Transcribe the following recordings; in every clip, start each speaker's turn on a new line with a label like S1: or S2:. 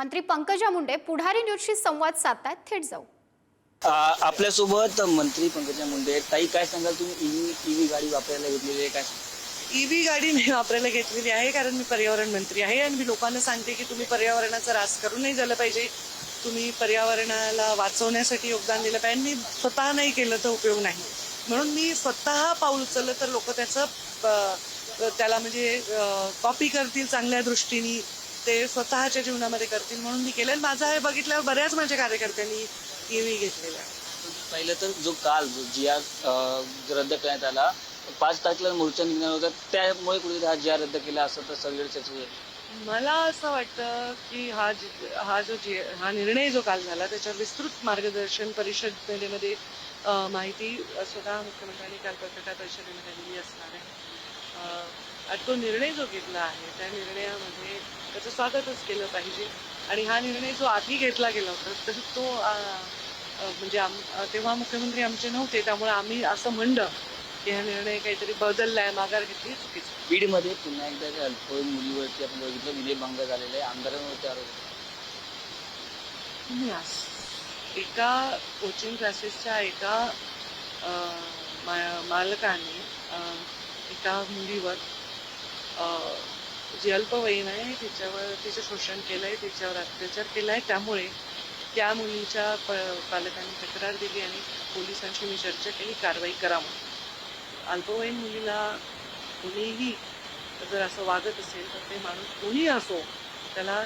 S1: मंत्री पंकजा मुंडे पुढारी न्यूजशी संवाद साधतायत. थेट जाऊ.
S2: आपल्यासोबत मंत्री पंकजा मुंडे. ताई, काय सांगाल तुम्ही? ईव्ही गाडी वापरायला घेतलेली आहे काय?
S3: ईव्ही गाडी मी वापरायला घेतलेली आहे कारण मी पर्यावरण मंत्री आहे आणि मी लोकांना सांगते की तुम्ही पर्यावरणाचा ऱ्हास करू नाही झालं पाहिजे. तुम्ही पर्यावरणाला वाचवण्यासाठी योगदान दिलं पाहिजे. मी स्वतः नाही केलं तर उपयोग नाही, म्हणून मी स्वतः पाऊल उचललं तर लोक त्याला म्हणजे कॉपी करतील, चांगल्या दृष्टीने ते स्वतःच्या जीवनामध्ये करतील म्हणून मी केलं. माझं हे बघितल्यावर बऱ्याच माझ्या कार्यकर्त्यांनी ईव्ही घेतलेला आहे.
S2: पहिलं तर जो काल जिया रद्द करण्यात आला, 5 तारखेला मोर्चा निघणार होता, त्यामुळे कुठेतरी हा जिया रद्द केला असं तर सगळीकडे चर्चा होईल.
S3: मला असं वाटतं की हा निर्णय जो काल झाला त्याच्यावर विस्तृत मार्गदर्शन परिषदेमध्ये माहिती स्वतः मुख्यमंत्र्यांनी काल पत्रकार परिषदेमध्ये दिली असणार आहे. आणि तो निर्णय जो घेतला आहे त्या निर्णयामध्ये त्याचं स्वागतच केलं पाहिजे. आणि हा निर्णय जो आधी घेतला गेला होता तर तो म्हणजे तेव्हा मुख्यमंत्री आमचे नव्हते, त्यामुळे आम्ही असं म्हणलं की हा निर्णय काहीतरी बदललाय, माघार घेतली, चुकीचं.
S2: बीडमध्ये पुन्हा एकदा अल्पवयीन मुलीवरती आपण बघितलं विनयभंग झालेला आहे. आमदारांवरती आरोप.
S3: एका कोचिंग क्लासेसच्या एका मालकाने एका मुलीवर जी अल्पवयीन आहे तिचं शोषण केलंय, तिच्यावर अत्याचार केलाय. त्यामुळे त्या मुलीच्या पालकांनी तक्रार दिली आणि पोलिसांशी मी चर्चा केली, कारवाई करावं. अल्पवयीन मुलीला कोणीही जर असं वागत असेल तर ते माणूस कोणी असो त्याला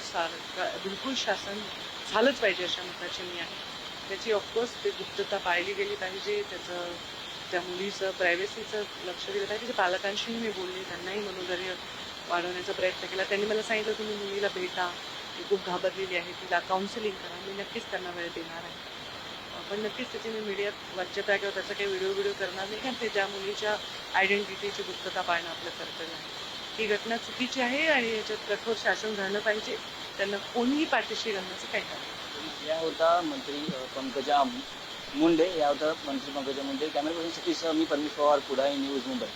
S3: बिलकुल शासन झालंच पाहिजे अशा मताची मी आहे. त्याची ऑफकोर्स ते गुप्तता पाळली गेली पाहिजे, त्या मुलीचं प्रायव्हसीचं लक्ष दिलं पाहिजे. पालकांशीही मी बोलले, त्यांनाही मनोधैर्य वाढवण्याचा प्रयत्न केला. त्यांनी मला सांगितलं तुम्ही मुलीला भेटा, ती खूप घाबरलेली आहे, तिला काउन्सिलिंग करा. मी नक्कीच त्यांना वेळ देणार आहे. पण नक्कीच त्याची मी मीडियात वाच्यता किंवा त्याचा काही व्हिडिओ करणार नाही, कारण ते त्या मुलीच्या आयडेंटिटीची गुप्तता पाळणं आपलं कर्तव्य आहे. ही घटना चुकीची आहे आणि याच्यात कठोर शासन झालं पाहिजे. त्यांना कोणीही पाठीशी घालण्याचं काही कारण नाही.
S2: या होता मंत्री पंकजा मुंडे. या होता मंत्री पंकजा मुंडे. कॅमेरा पर्सन सतीश, मी परमेश पवार, पुढारी न्यूज, मुंबई.